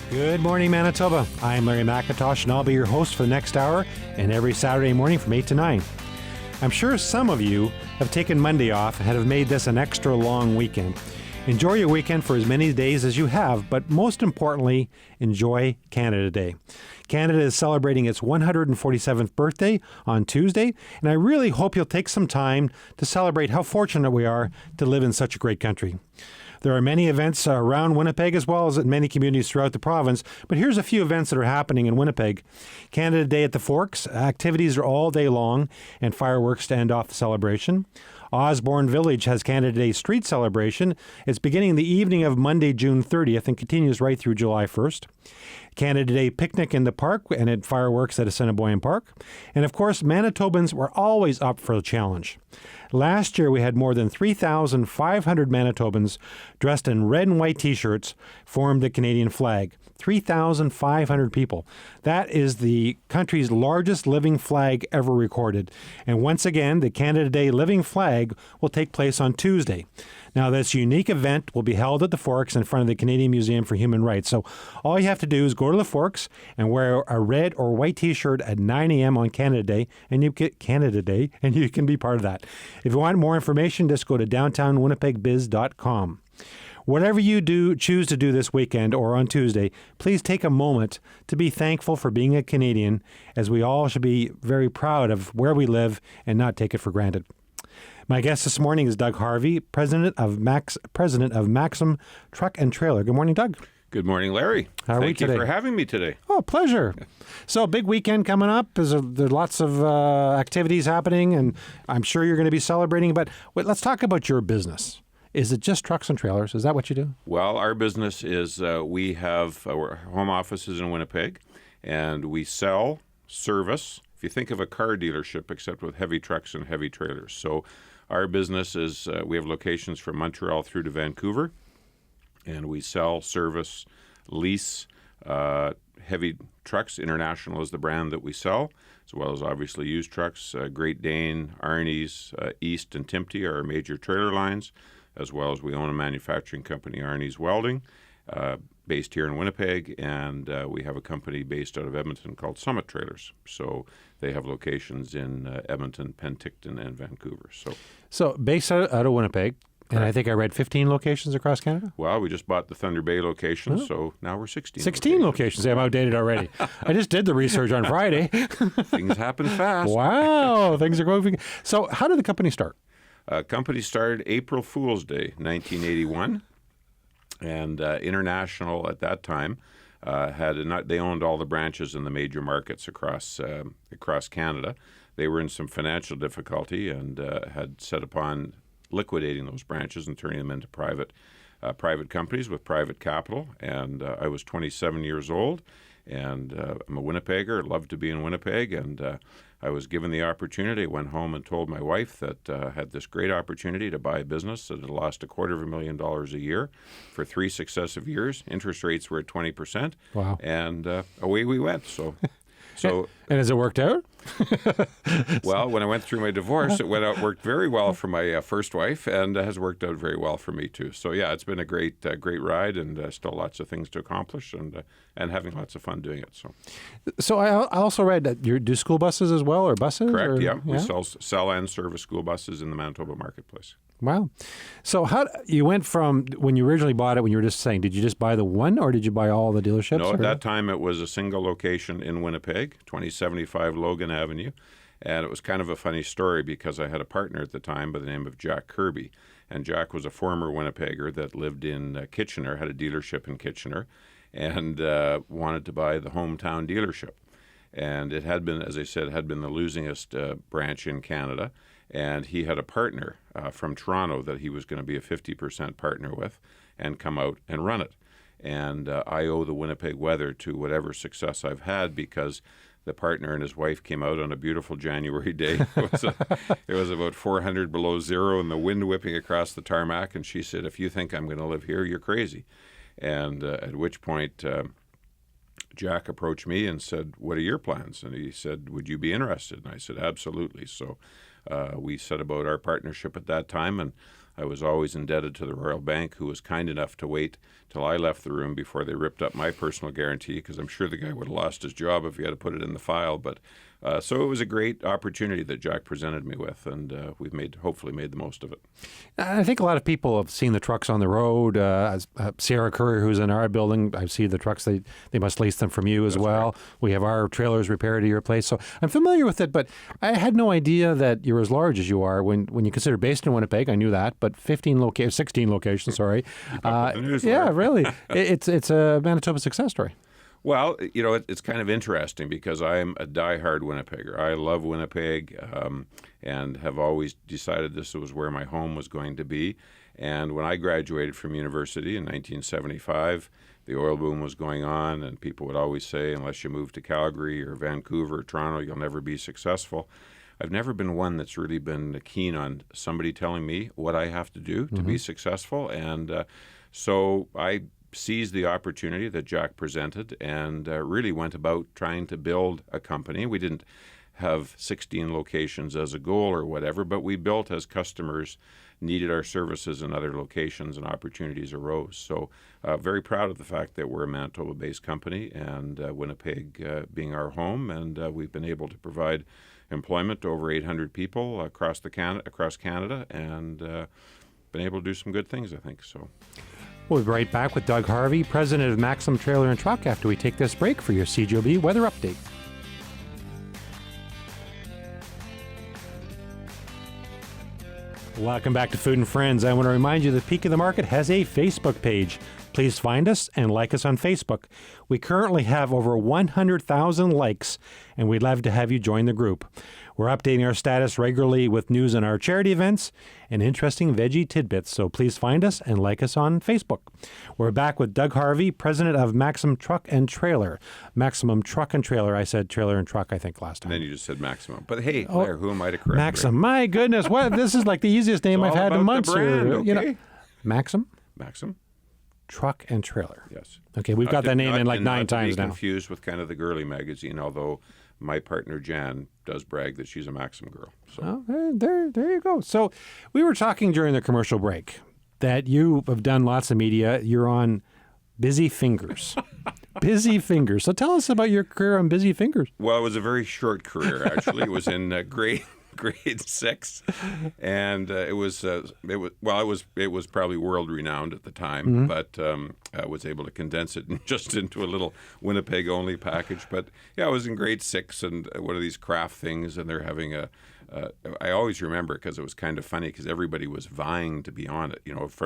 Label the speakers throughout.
Speaker 1: Good morning, Manitoba. I'm Larry McIntosh, and I'll be your host for the next hour and every Saturday morning from 8 to 9. I'm sure some of you have taken Monday off and have made this an extra long weekend. Enjoy your weekend for as many days as you have, but most importantly, enjoy Canada Day. Canada is celebrating its 147th birthday on Tuesday, and I really hope you'll take some time to celebrate how fortunate we are to live in such a great country. There are many events around Winnipeg as well as in many communities throughout the province, but here's a few events that are happening in Winnipeg. Canada Day at the Forks. Activities are all day long and fireworks to end off the celebration. Osborne Village has Canada Day street celebration. It's beginning the evening of Monday, June 30th and continues right through July 1st. Canada Day picnic in the park and at fireworks at Assiniboine Park. And of course, Manitobans were always up for a challenge. Last year, we had more than 3,500 Manitobans dressed in red and white T-shirts formed the Canadian flag. 3,500 people. That is the country's largest living flag ever recorded. And once again, the Canada Day living flag will take place on Tuesday. Now, this unique event will be held at the Forks in front of the Canadian Museum for Human Rights. So all you have to do is go to the Forks and wear a red or white T-shirt at 9 a.m. on Canada Day, and you get Canada Day, and you can be part of that. If you want more information, just go to downtownwinnipegbiz.com. Whatever you choose to do this weekend or on Tuesday, please take a moment to be thankful for being a Canadian, as we all should be very proud of where we live and not take it for granted. My guest this morning is Doug Harvey, president of Maxim Truck and Trailer. Good morning, Doug.
Speaker 2: Good morning, Larry.
Speaker 1: How are we today?
Speaker 2: Thank you for having me today.
Speaker 1: Oh, pleasure. So, big weekend coming up. There's lots of activities happening, and I'm sure you're going to be celebrating. But let's talk about your business. Is it just trucks and trailers? Is that what you do?
Speaker 2: Well, our business is we have our home offices in Winnipeg, and we sell, service. If you think of a car dealership, except with heavy trucks and heavy trailers. So our business is we have locations from Montreal through to Vancouver, and we sell, service, lease heavy trucks. International is the brand that we sell, as well as obviously used trucks. Great Dane, Arnie's, East, and Timpty are our major trailer lines, as well as we own a manufacturing company, Arnie's Welding, based here in Winnipeg, and we have a company based out of Edmonton called Summit Trailers. So they have locations in Edmonton, Penticton, and Vancouver.
Speaker 1: So based out of Winnipeg, and I think I read 15 locations across Canada?
Speaker 2: Well, we just bought the Thunder Bay location, so now we're 16.
Speaker 1: 16 locations. I'm outdated already. I just did the research on Friday.
Speaker 2: Things happen fast.
Speaker 1: Wow, things are going. So how did the company start?
Speaker 2: Company started April Fool's Day, 1981, and International at that time they owned all the branches in the major markets across Canada. They were in some financial difficulty and had set upon liquidating those branches and turning them into private companies with private capital. And I was 27 years old, and I'm a Winnipegger. Loved to be in Winnipeg, and I was given the opportunity. I went home and told my wife that I had this great opportunity to buy a business that had lost $250,000 a year for 3 successive years. Interest rates were at 20%.
Speaker 1: Wow.
Speaker 2: And away we went. So
Speaker 1: and has it worked out?
Speaker 2: Well, when I went through my divorce, it worked very well for my first wife, and has worked out very well for me too. So yeah, it's been a great ride, and still lots of things to accomplish, and having lots of fun doing it.
Speaker 1: So I also read that you do school buses as well, or buses?
Speaker 2: Correct. Yeah, we sell and service school buses in the Manitoba marketplace.
Speaker 1: Wow. So how you went from when you originally bought it, when you were just saying, did you just buy the one, or did you buy all the dealerships?
Speaker 2: No, at that time it was a single location in Winnipeg, 2075 Logan Avenue. And it was kind of a funny story because I had a partner at the time by the name of Jack Kirby. And Jack was a former Winnipegger that lived in Kitchener, had a dealership in Kitchener, and wanted to buy the hometown dealership. And it had been, as I said, the losingest branch in Canada. And he had a partner from Toronto that he was going to be a 50% partner with and come out and run it. And I owe the Winnipeg weather to whatever success I've had, because the partner and his wife came out on a beautiful January day. It was about 400 below zero and the wind whipping across the tarmac. And she said, "If you think I'm going to live here, you're crazy." And at which point Jack approached me and said, "What are your plans?" And he said, "Would you be interested?" And I said, "Absolutely." So we set about our partnership at that time, and I was always indebted to the Royal Bank, who was kind enough to wait till I left the room before they ripped up my personal guarantee, because I'm sure the guy would have lost his job if he had to put it in the file. But so it was a great opportunity that Jack presented me with, and we've hopefully made the most of it.
Speaker 1: I think a lot of people have seen the trucks on the road. Sierra Courier, who's in our building, I see the trucks. They must lease them from you as well. Right. We have our trailers repaired at your place. So I'm familiar with it, but I had no idea that you're as large as you are when you consider based in Winnipeg. I knew that, but 16 locations, sorry. Yeah, really. It's a Manitoba success story.
Speaker 2: Well, it's kind of interesting because I'm a diehard Winnipegger. I love Winnipeg and have always decided this was where my home was going to be. And when I graduated from university in 1975, the oil boom was going on, and people would always say, unless you move to Calgary or Vancouver or Toronto, you'll never be successful. I've never been one that's really been keen on somebody telling me what I have to do to be successful. And so I seized the opportunity that Jack presented and really went about trying to build a company. We didn't have 16 locations as a goal or whatever, but we built as customers needed our services in other locations and opportunities arose. So very proud of the fact that we're a Manitoba-based company and Winnipeg being our home, and we've been able to provide employment to over 800 people across Canada, and been able to do some good things, I think. So.
Speaker 1: We'll be right back with Doug Harvey, president of Maxim Trailer and Truck, after we take this break for your CJOB weather update. Welcome back to Food and Friends. I want to remind you that Peak of the Market has a Facebook page. Please find us and like us on Facebook. We currently have over 100,000 likes, and we'd love to have you join the group. We're updating our status regularly with news on our charity events and interesting veggie tidbits, so please find us and like us on Facebook. We're back with Doug Harvey, president of Maxim Truck and Trailer. Maximum Truck and Trailer. I said trailer and truck, I think, last time.
Speaker 2: And then you just said Maximum. But hey, Claire, who am I to correct?
Speaker 1: Maxim. My goodness. What? This is like the easiest name I've had in months.
Speaker 2: Brand, okay?
Speaker 1: Maxim?
Speaker 2: Maxim.
Speaker 1: Truck and Trailer.
Speaker 2: Yes.
Speaker 1: Okay, we've got that name in like 9 times now.
Speaker 2: Not to be confused with kind of the girly magazine, although my partner Jan does brag that she's a Maxim girl. So.
Speaker 1: Oh, there you go. So we were talking during the commercial break that you have done lots of media. You're on Busy Fingers. Busy Fingers. So tell us about your career on Busy Fingers.
Speaker 2: Well, it was a very short career, actually. It was in grade 6, and it was probably world renowned at the time, but I was able to condense it just into a little Winnipeg only package. But yeah, I was in grade 6, and one of these craft things, and they're having I always remember because it was kind of funny because everybody was vying to be on it,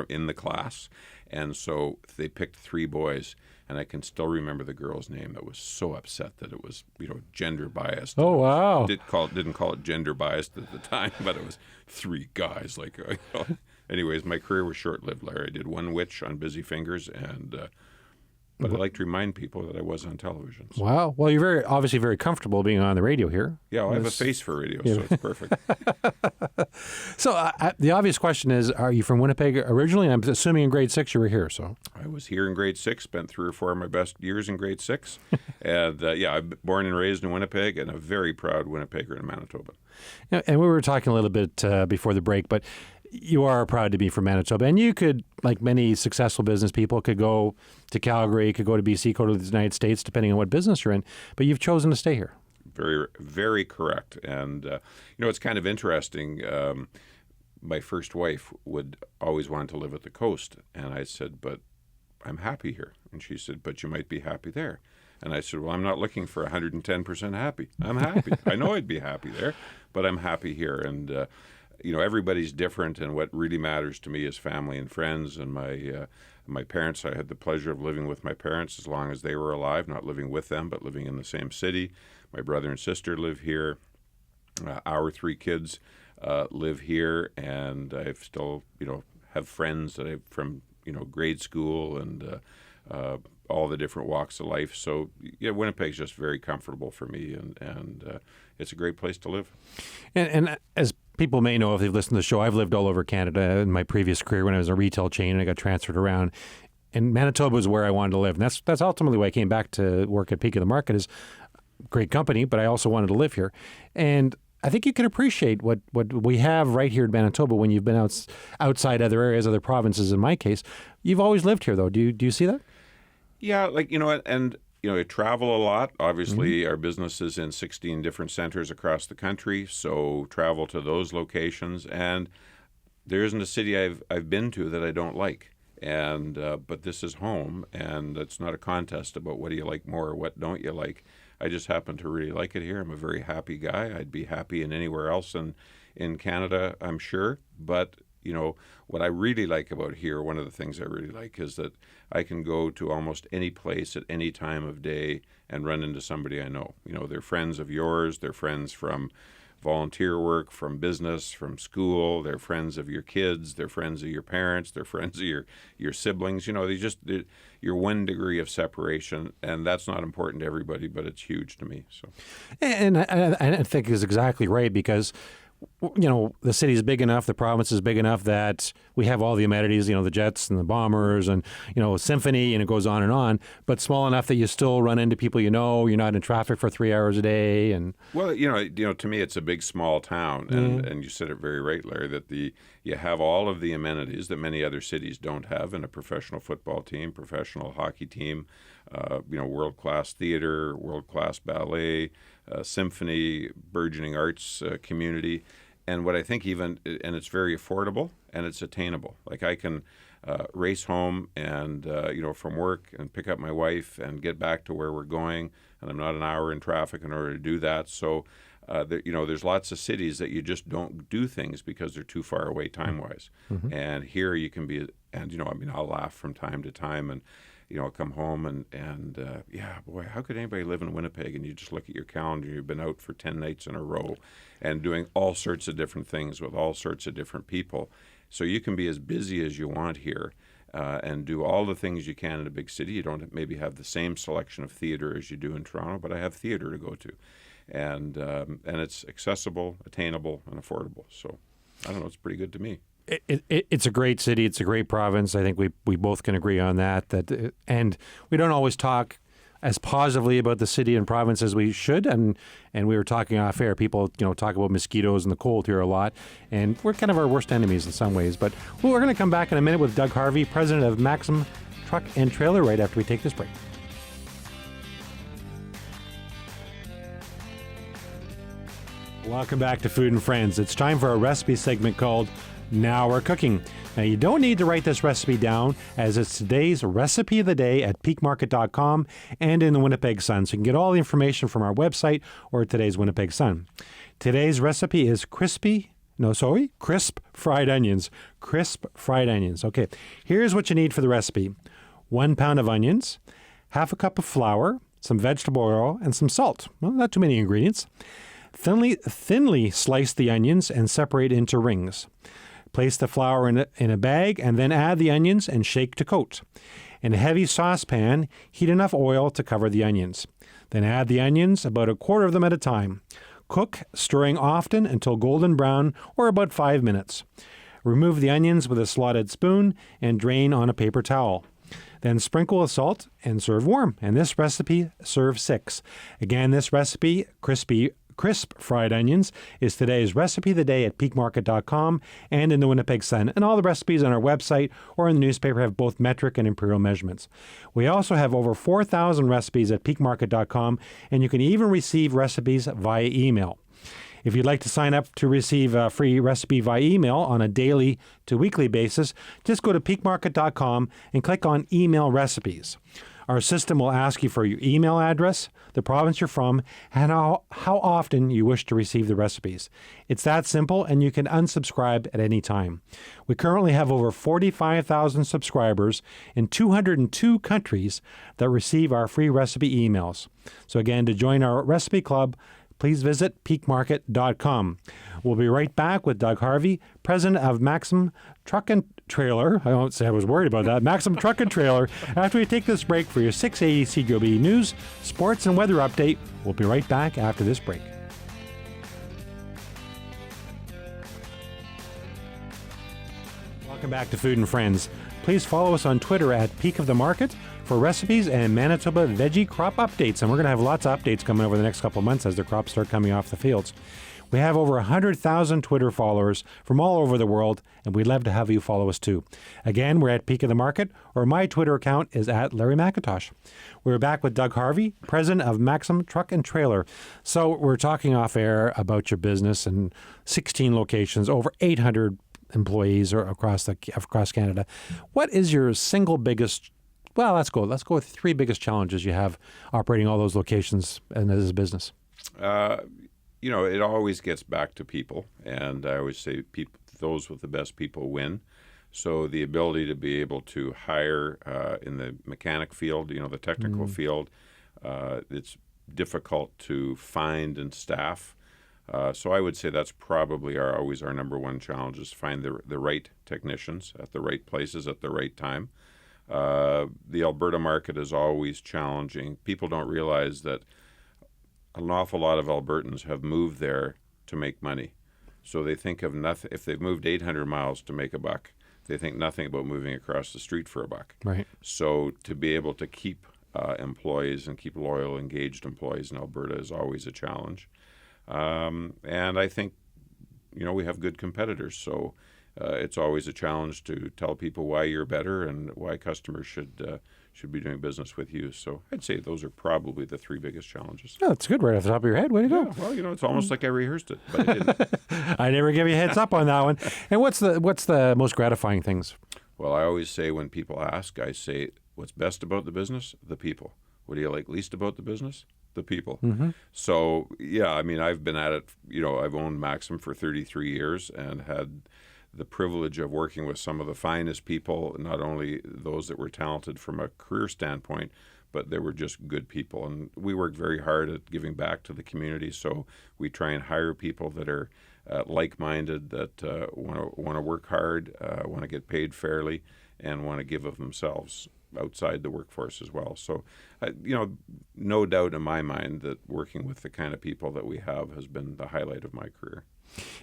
Speaker 2: in the class, and so they picked 3 boys. And I can still remember the girl's name that was so upset that it was, gender biased.
Speaker 1: Oh, wow.
Speaker 2: Didn't call it gender biased at the time, but it was 3 guys. Anyways, my career was short-lived, Larry. I did 1 witch on Busy Fingers, but I like to remind people that I was on television. So.
Speaker 1: Wow. Well, you're obviously very comfortable being on the radio here.
Speaker 2: Yeah, I have a face for radio, so it's perfect.
Speaker 1: So the obvious question is, are you from Winnipeg originally? I'm assuming in grade 6 you were here. So
Speaker 2: I was here in grade 6, spent 3 or 4 of my best years in grade 6. And I'm born and raised in Winnipeg and a very proud Winnipegger in Manitoba.
Speaker 1: And we were talking a little bit before the break, but you are proud to be from Manitoba, and you could, like many successful business people, could go to Calgary, could go to BC, go to the United States, depending on what business you're in, but you've chosen to stay here.
Speaker 2: Very, very correct. And, it's kind of interesting. My first wife would always want to live at the coast, and I said, but I'm happy here. And she said, but you might be happy there. And I said, well, I'm not looking for 110% happy. I'm happy. I know I'd be happy there, but I'm happy here. And, everybody's different, and what really matters to me is family and friends. And my parents, I had the pleasure of living with my parents as long as they were alive, not living with them, but living in the same city. My brother and sister live here. Our 3 kids live here, and I've still, have friends that I've from, grade school and all the different walks of life. So, Winnipeg's just very comfortable for me, and it's a great place to live. And as people may know if they've listened to the show, I've lived all over Canada in my previous career when I was a retail chain and I got transferred around. And Manitoba was where I wanted to live. And that's ultimately why I came back to work at Peak of the Market. Is great company, but I also wanted to live here. And
Speaker 1: I think you can appreciate what we have right here in Manitoba when you've been outside other areas, other provinces. In my case, you've always lived here, though. Do you see that?
Speaker 2: Yeah, and I travel a lot. Obviously, our business is in 16 different centers across the country, so travel to those locations. And there isn't a city I've been to that I don't like. And but this is home, and it's not a contest about what do you like more or what don't you like. I just happen to really like it here. I'm a very happy guy. I'd be happy in anywhere else in Canada, I'm sure. But what I really like about here, one of the things I really like is that I can go to almost any place at any time of day and run into somebody I know. They're friends of yours. They're friends from volunteer work, from business, from school. They're friends of your kids. They're friends of your parents. They're friends of your siblings. You're 1 degree of separation, and that's not important to everybody, but it's huge to me. So,
Speaker 1: and I think is exactly right, because the city is big enough, the province is big enough that we have all the amenities, the jets and the bombers and, symphony, and it goes on, but small enough that you still run into people, you're not in traffic for 3 hours a day. And
Speaker 2: well, to me, it's a big, small town. And you said it very right, Larry, that you have all of the amenities that many other cities don't have in a professional football team, professional hockey team, world-class theater, world-class ballet, symphony, burgeoning arts community. And what I think and it's very affordable and it's attainable. Like I can race home and, from work and pick up my wife and get back to where we're going. And I'm not an hour in traffic in order to do that. So, there's lots of cities that you just don't do things because they're too far away time-wise. And here you can be, and, I'll laugh from time to time and, I'll come home and boy, how could anybody live in Winnipeg? And you just look at your calendar, you've been out for 10 nights in a row and doing all sorts of different things with all sorts of different people. So you can be as busy as you want here and do all the things you can in a big city. You don't maybe have the same selection of theater as you do in Toronto, but I have theater to go to. And it's accessible, attainable, and affordable. So I don't know, it's pretty good to me.
Speaker 1: It's a great city. It's a great province. I think we both can agree on that. And we don't always talk as positively about the city and province as we should. And we were talking off air. People talk about mosquitoes and the cold here a lot, and we're kind of our worst enemies in some ways. But we're going to come back in a minute with Doug Harvey, president of Maxim Truck and Trailer, right after we take this break. Welcome back to Food and Friends. It's time for a recipe segment called Now We're Cooking. Now, you don't need to write this recipe down, as it's today's recipe of the day at peakmarket.com and in the Winnipeg Sun. So you can get all the information from our website or today's Winnipeg Sun. Today's recipe is crisp fried onions. Crisp fried onions. Okay, here's what you need for the recipe. 1 pound of onions, half a cup of flour, some vegetable oil, and some salt. Well, not too many ingredients. Thinly slice the onions and separate into rings. Place the flour in a bag and then add the onions and shake to coat. In a heavy saucepan, heat enough oil to cover the onions. Then add the onions, about a quarter of them at a time. Cook, stirring often until golden brown or about 5 minutes. Remove the onions with a slotted spoon and drain on a paper towel. Then sprinkle with salt and serve warm. And this recipe, serve 6. Again, this recipe, crisp fried onions, is today's recipe of the day at peakmarket.com and in the Winnipeg Sun. And all the recipes on our website or in the newspaper have both metric and imperial measurements. We also have over 4,000 recipes at peakmarket.com, and you can even receive recipes via email. If you'd like to sign up to receive a free recipe via email on a daily to weekly basis, just go to peakmarket.com and click on Email Recipes. Our system will ask you for your email address, the province you're from, and how often you wish to receive the recipes. It's that simple, and you can unsubscribe at any time. We currently have over 45,000 subscribers in 202 countries that receive our free recipe emails. So again, to join our recipe club, please visit peakmarket.com. We'll be right back with Doug Harvey, president of Maxim Truck and Trailer. I won't say I was worried about that. Maxim Truck and Trailer. After we take this break for your 680 CJOB news, sports, and weather update, we'll be right back after this break. Welcome back to Food and Friends. Please follow us on Twitter at Peak of the Market for recipes and Manitoba veggie crop updates. And we're going to have lots of updates coming over the next couple of months as the crops start coming off the fields. We have over 100,000 Twitter followers from all over the world, and we'd love to have you follow us too. Again, we're at Peak of the Market, or my Twitter account is at Larry McIntosh. We're back with Doug Harvey, president of Maxim Truck and Trailer. So we're talking off air about your business and 16 locations, over 800 employees across Canada. What is your single biggest? Well, let's go with 3 biggest challenges you have operating all those locations and as a business.
Speaker 2: It always gets back to people, and I always say those with the best people win. So the ability to be able to hire in the mechanic field, the technical field, it's difficult to find and staff. So I would say that's probably always our number one challenge, is find the right technicians at the right places at the right time. The Alberta market is always challenging. People don't realize that an awful lot of Albertans have moved there to make money. So they think of nothing. If they've moved 800 miles to make a buck, they think nothing about moving across the street for a buck.
Speaker 1: Right.
Speaker 2: So to be able to keep employees and keep loyal, engaged employees in Alberta is always a challenge. And I think, we have good competitors. So it's always a challenge to tell people why you're better and why customers should be doing business with you. So I'd say those are probably the 3 biggest challenges.
Speaker 1: Oh, that's good, right off the top of your head. Way to go.
Speaker 2: Well, it's almost like I rehearsed it, but I didn't.
Speaker 1: I never give you a heads up on that one. And what's the most gratifying things?
Speaker 2: Well, I always say when people ask, I say, what's best about the business? The people. What do you like least about the business? The people. Mm-hmm. So, I've been at it, I've owned Maxim for 33 years and had the privilege of working with some of the finest people, not only those that were talented from a career standpoint, but they were just good people. And we work very hard at giving back to the community. So we try and hire people that are like-minded, that want to work hard, want to get paid fairly, and want to give of themselves outside the workforce as well. So, no doubt in my mind that working with the kind of people that we have has been the highlight of my career.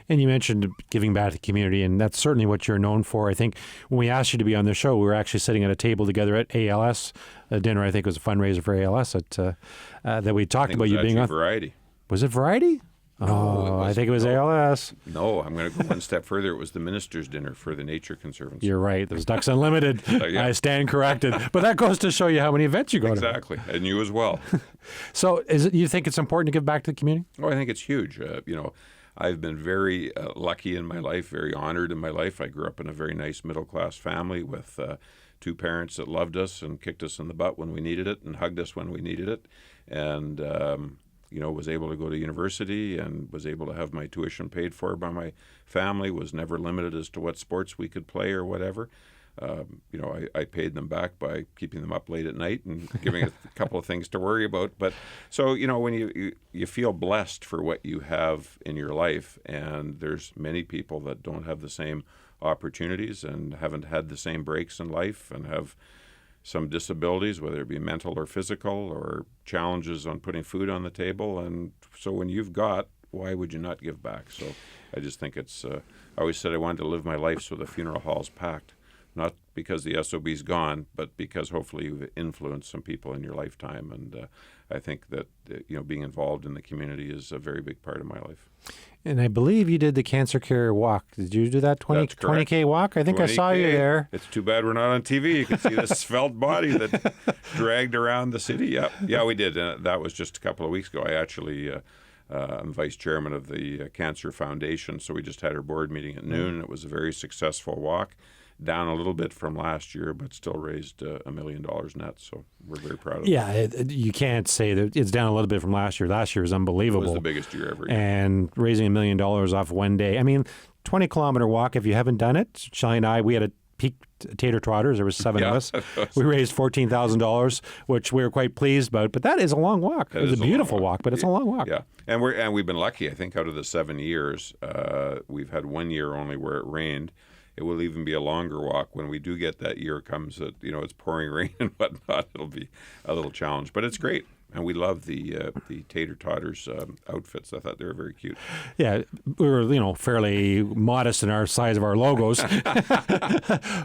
Speaker 1: And you mentioned giving back to the community, and that's certainly what you're known for. I think when we asked you to be on the show, we were actually sitting at a table together at ALS dinner. I think it was a fundraiser for ALS that we talked about you being on.
Speaker 2: Variety.
Speaker 1: Was it Variety?
Speaker 2: No,
Speaker 1: I think it was ALS.
Speaker 2: No, I'm going to go one step further. It was the Minister's Dinner for the Nature Conservancy.
Speaker 1: You're right. There's Ducks Unlimited.
Speaker 2: Yeah.
Speaker 1: I stand corrected. But that goes to show you how many events you go to.
Speaker 2: Exactly, and you as well.
Speaker 1: So you think it's important to give back to the community?
Speaker 2: Oh, I think it's huge. I've been very lucky in my life, very honored in my life. I grew up in a very nice middle-class family with 2 parents that loved us and kicked us in the butt when we needed it and hugged us when we needed it. And was able to go to university and was able to have my tuition paid for by my family, was never limited as to what sports we could play or whatever. I paid them back by keeping them up late at night and giving a couple of things to worry about. But so, when you feel blessed for what you have in your life, and there's many people that don't have the same opportunities and haven't had the same breaks in life and have some disabilities, whether it be mental or physical, or challenges on putting food on the table. And so when you've got, why would you not give back? So I just think it's, I always said I wanted to live my life so the funeral hall's packed. Not because the SOB's gone, but because hopefully you've influenced some people in your lifetime. And I think that being involved in the community is a very big part of my life.
Speaker 1: And I believe you did the Cancer Care Walk. Did you do that 20K walk? I think 20K. I saw you there.
Speaker 2: It's too bad we're not on TV. You can see this svelte body that dragged around the city. Yeah, we did. That was just a couple of weeks ago. I actually I'm vice chairman of the Cancer Foundation, so we just had our board meeting at noon. It was a very successful walk. Down a little bit from last year, but still raised $1 million net. So we're very proud of it.
Speaker 1: Yeah, you can't say that it's down a little bit from last year. Last year was unbelievable.
Speaker 2: It was the biggest year ever.
Speaker 1: And raising $1 million off one day. I mean, 20-kilometer walk, if you haven't done it, Shelley and I, we had a peak tater trotters. There was 7 of us. We raised $14,000, which we were quite pleased about. But that is a long walk. It was a beautiful walk, but it's a long walk.
Speaker 2: Yeah, and we've been lucky. I think out of the 7 years, we've had 1 year only where it rained. It will even be a longer walk when we do get that year comes that it's pouring rain and whatnot. It'll be a little challenge, but it's great. And we love the Tater Totters outfits. I thought they were very cute.
Speaker 1: Yeah, we were, fairly modest in our size of our logos.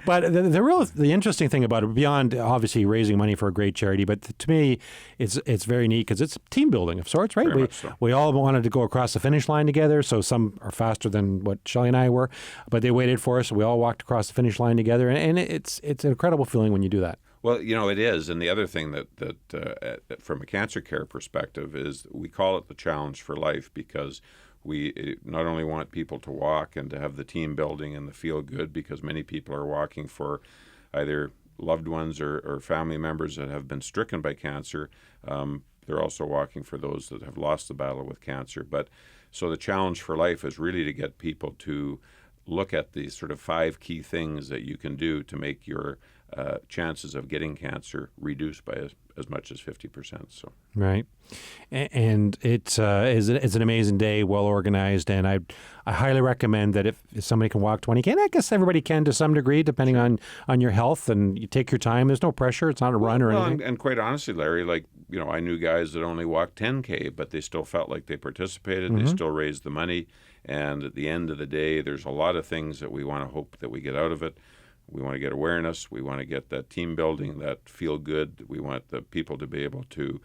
Speaker 1: But the interesting thing about it, beyond obviously raising money for a great charity, but to me, it's very neat because it's team building of sorts, right?
Speaker 2: Very much so.
Speaker 1: We all wanted to go across the finish line together, so some are faster than what Shelley and I were, but they waited for us. We all walked across the finish line together, and it's an incredible feeling when you do that.
Speaker 2: Well, it is. And the other thing that from a cancer care perspective is we call it the Challenge for Life because we not only want people to walk and to have the team building and the feel good, because many people are walking for either loved ones or family members that have been stricken by cancer. They're also walking for those that have lost the battle with cancer. But so the Challenge for Life is really to get people to look at these sort of 5 key things that you can do to make your chances of getting cancer reduced by as much as 50%. So
Speaker 1: right, and it's an amazing day, well organized, and I highly recommend that if somebody can walk 20K, and I guess everybody can to some degree, depending on your health, and you take your time. There's no pressure. It's not a run or anything.
Speaker 2: And quite honestly, Larry, I knew guys that only walked 10K, but they still felt like they participated. Mm-hmm. They still raised the money, and at the end of the day, there's a lot of things that we want to hope that we get out of it. We want to get awareness. We want to get that team building, that feel good. We want the people to be able to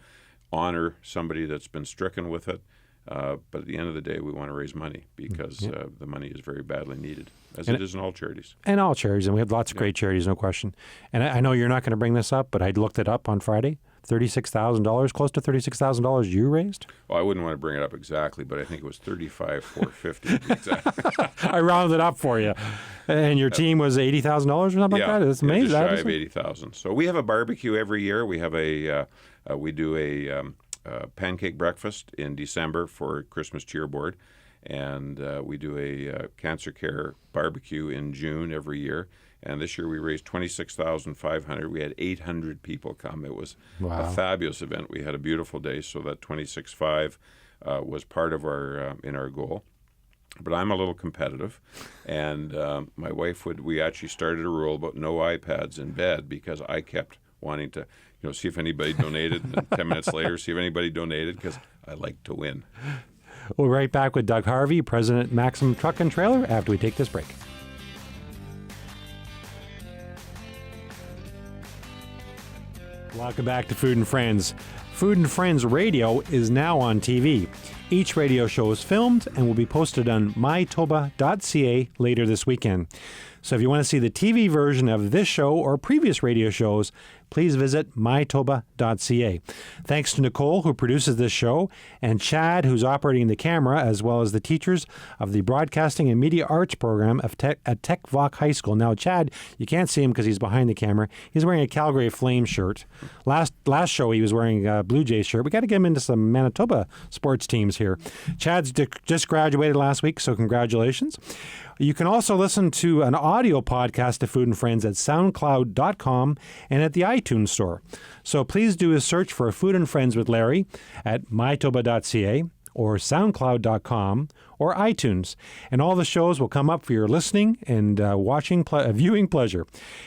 Speaker 2: honor somebody that's been stricken with it. But at the end of the day, we want to raise money because the money is very badly needed, as it is in all charities.
Speaker 1: And all charities. And we have lots of great charities, no question. And I know you're not going to bring this up, but I looked it up on Friday. $36,000, close to $36,000 you raised?
Speaker 2: Well, I wouldn't want to bring it up exactly, but I think it was $35,450 exactly.
Speaker 1: I rounded it up for you. And your team was $80,000 or something like that? That's amazing.
Speaker 2: Just shy of $80,000. So we have a barbecue every year. We have we do a pancake breakfast in December for Christmas cheer board, and we do a cancer care barbecue in June every year. And this year we raised $26,500. We had 800 people come. It was a fabulous event. We had a beautiful day. So that $26,500 was part of our in our goal. But I'm a little competitive, and my wife we actually started a rule about no iPads in bed because I kept wanting to, see if anybody donated, and then 10 minutes later, see if anybody donated because I like to win.
Speaker 1: We'll be right back with Doug Harvey, President Maxim Truck and Trailer, after we take this break. Welcome back to Food and Friends. Food and Friends Radio is now on TV. Each radio show is filmed and will be posted on Mytoba.ca later this weekend. So if you want to see the TV version of this show or previous radio shows, please visit Mytoba.ca. Thanks to Nicole, who produces this show, and Chad, who's operating the camera, as well as the teachers of the Broadcasting and Media Arts program at Tech Voc High School. Now, Chad, you can't see him because he's behind the camera. He's wearing a Calgary Flames shirt. Last show, he was wearing a Blue Jays shirt. We got to get him into some Manitoba sports teams here. Chad's just graduated last week, so congratulations. You can also listen to an audio podcast of Food and Friends at SoundCloud.com and at the iTunes store. So please do a search for Food and Friends with Larry at Mytoba.ca or SoundCloud.com or iTunes, and all the shows will come up for your listening and viewing pleasure.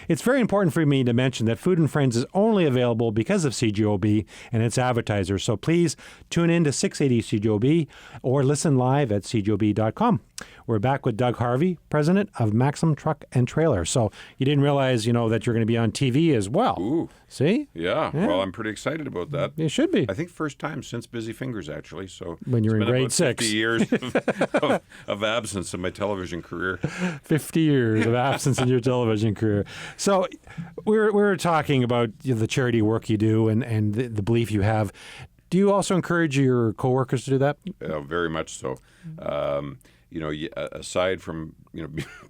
Speaker 1: It's very important for me to mention that Food and Friends is only available because of CJOB and its advertisers, so please tune in to 680 CJOB or listen live at CJOB.com. We're back with Doug Harvey, president of Maxim Truck and Trailer. So you didn't realize, that you're going to be on TV as well.
Speaker 2: Ooh.
Speaker 1: See?
Speaker 2: Yeah. Well, I'm pretty excited about that.
Speaker 1: It should be.
Speaker 2: I think first time since Busy Fingers, actually. So
Speaker 1: when you're in grade 6.
Speaker 2: 50 years of absence in my television career.
Speaker 1: 50 years of absence in your television career. So we were talking about the charity work you do and the belief you have. Do you also encourage your coworkers to do that?
Speaker 2: Very much so. Aside from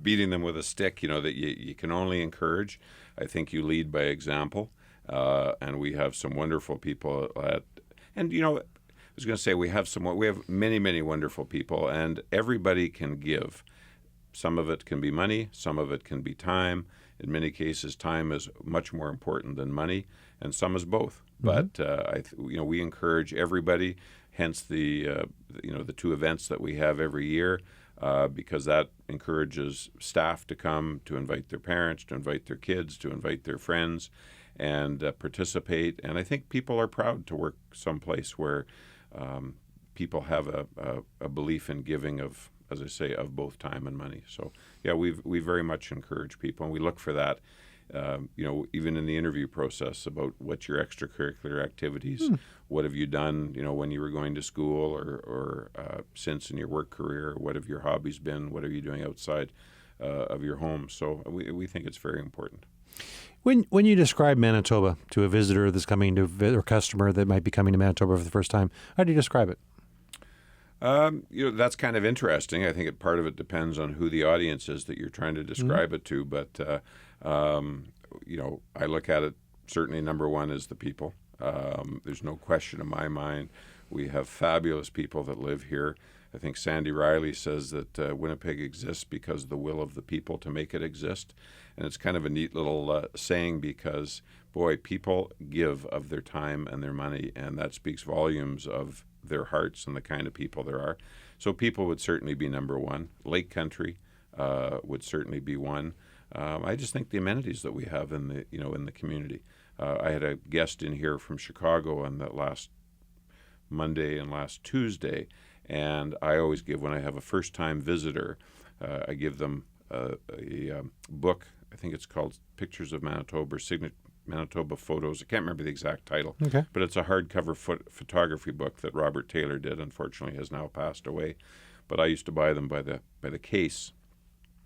Speaker 2: beating them with a stick, that you can only encourage. I think you lead by example, and we have some wonderful people I was going to say we have many, many wonderful people, and everybody can give. Some of it can be money, some of it can be time. In many cases, time is much more important than money, and some is both. Mm-hmm. But we encourage everybody. Hence the 2 events that we have every year, because that encourages staff to come, to invite their parents, to invite their kids, to invite their friends. and participate. And I think people are proud to work someplace where people have a belief in giving of, as I say, of both time and money. So yeah, we very much encourage people, and we look for that. Even in the interview process about what's your extracurricular activities, what have you done, when you were going to school or since in your work career, what have your hobbies been, what are you doing outside of your home? So we think it's very important.
Speaker 1: When you describe Manitoba to a visitor that's coming to or customer that might be coming to Manitoba for the first time, how do you describe it?
Speaker 2: That's kind of interesting. I think part of it depends on who the audience is that you're trying to describe it to. But, I look at it, certainly number one is the people. There's no question in my mind. We have fabulous people that live here. I think Sandy Riley says that Winnipeg exists because of the will of the people to make it exist. And it's kind of a neat little saying because, boy, people give of their time and their money, and that speaks volumes of their hearts and the kind of people there are. So people would certainly be number one. Lake Country would certainly be one. I just think the amenities that we have in the community. I had a guest in here from Chicago on that last Monday and last Tuesday, and I always give, when I have a first-time visitor, I give them a book. I think it's called Pictures of Manitoba, or Manitoba Photos. I can't remember the exact title,
Speaker 1: Okay.
Speaker 2: but it's a hardcover photography book that Robert Taylor did. Unfortunately, has now passed away. But I used to buy them by the case,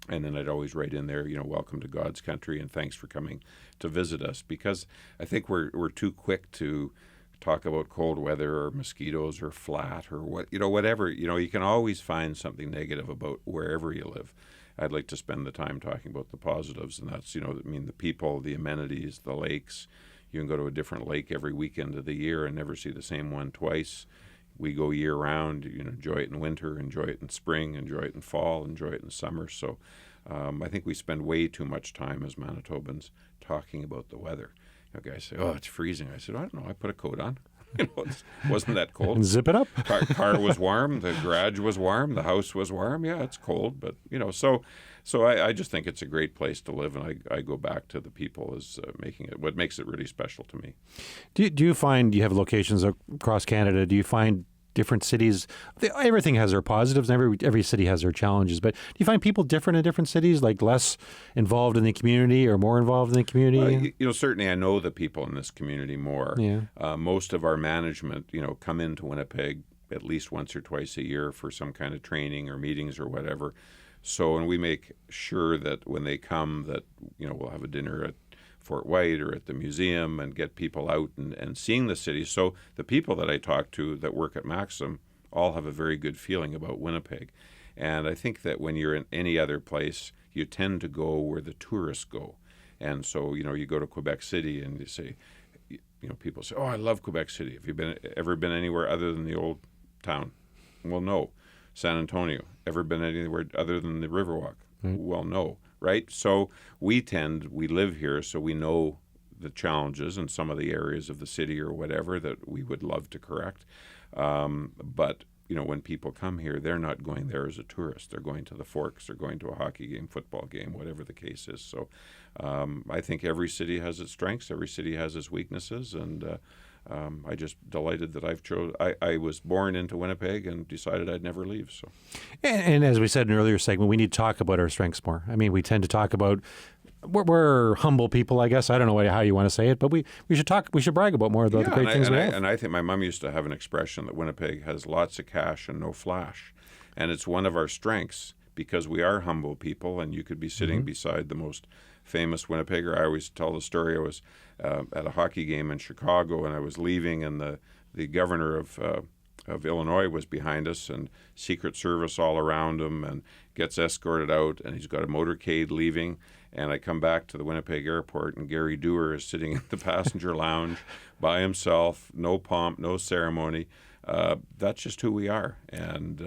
Speaker 2: and then I'd always write in there, welcome to God's country and thanks for coming to visit us, because I think we're too quick to talk about cold weather or mosquitoes or flat or whatever. You can always find something negative about wherever you live. I'd like to spend the time talking about the positives, and that's, the people, the amenities, the lakes. You can go to a different lake every weekend of the year and never see the same one twice. We go year-round, enjoy it in winter, enjoy it in spring, enjoy it in fall, enjoy it in summer. So I think we spend way too much time as Manitobans talking about the weather. Guys say, oh, it's freezing. I said, I don't know, I put a coat on. It wasn't that cold.
Speaker 1: And zip it up.
Speaker 2: Car was warm. The garage was warm. The house was warm. Yeah, it's cold, but so I just think it's a great place to live, and I go back to the people as making it what makes it really special to me.
Speaker 1: Do you find you have locations across Canada? Do you find different cities? Everything has their positives, and every city has their challenges. But do you find people different in different cities, like less involved in the community or more involved in the community?
Speaker 2: Well, certainly I know the people in this community more.
Speaker 1: Yeah.
Speaker 2: Most of our management, come into Winnipeg at least once or twice a year for some kind of training or meetings or whatever. So, and we make sure that when they come that, we'll have a dinner at Fort White or at the museum and get people out and seeing the city. So the people that I talk to that work at Maxim all have a very good feeling about Winnipeg. And I think that when you're in any other place, you tend to go where the tourists go. And so, you go to Quebec City and you say, people say, oh, I love Quebec City. Have you ever been anywhere other than the old town? Well, no. San Antonio, ever been anywhere other than the Riverwalk? Well, no. Right? So we live here, so we know the challenges in some of the areas of the city or whatever that we would love to correct. But, when people come here, they're not going there as a tourist. They're going to the Forks, they're going to a hockey game, football game, whatever the case is. So I think every city has its strengths, every city has its weaknesses, and I just delighted that I was born into Winnipeg and decided I'd never leave. So,
Speaker 1: and as we said in an earlier segment, we need to talk about our strengths more. I mean, we tend to talk about we're humble people, I guess. I don't know how you want to say it, but we should brag about more about the great things we have.
Speaker 2: And I think my mom used to have an expression that Winnipeg has lots of cash and no flash, and it's one of our strengths because we are humble people, and you could be sitting beside the most famous Winnipegger. I always tell the story. I was at a hockey game in Chicago, and I was leaving, and the governor of Illinois was behind us, and Secret Service all around him, and gets escorted out, and he's got a motorcade leaving. And I come back to the Winnipeg airport, and Gary Dewar is sitting in the passenger lounge by himself, no pomp, no ceremony. That's just who we are. And,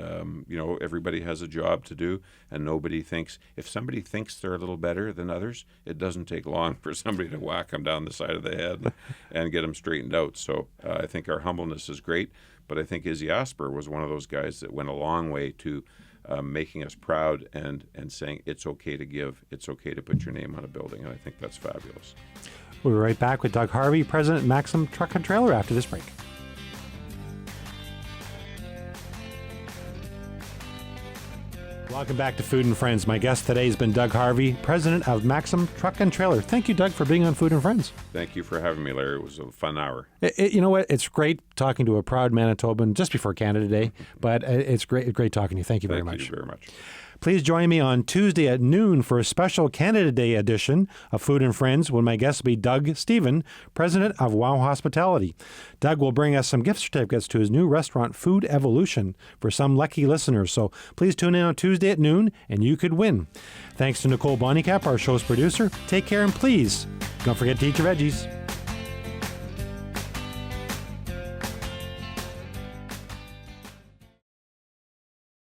Speaker 2: everybody has a job to do, and nobody thinks, if somebody thinks they're a little better than others, it doesn't take long for somebody to whack them down the side of the head and get them straightened out. So I think our humbleness is great, but I think Izzy Asper was one of those guys that went a long way to making us proud and saying it's okay to give, it's okay to put your name on a building, and I think that's fabulous.
Speaker 1: We'll be right back with Doug Harvey, President of Maxim Truck and Trailer, after this break. Welcome back to Food and Friends. My guest today has been Doug Harvey, President of Maxim Truck and Trailer. Thank you, Doug, for being on Food and Friends.
Speaker 2: Thank you for having me, Larry. It was a fun hour.
Speaker 1: You know what? It's great talking to a proud Manitoban just before Canada Day, but it's great talking to you. Thank you very much.
Speaker 2: Thank you very much.
Speaker 1: Please join me on Tuesday at noon for a special Canada Day edition of Food and Friends when my guest will be Doug Stephen, President of Wow Hospitality. Doug will bring us some gift certificates to his new restaurant, Food Evolution, for some lucky listeners. So please tune in on Tuesday at noon and you could win. Thanks to Nicole Bonnicap, our show's producer. Take care and please don't forget to eat your veggies.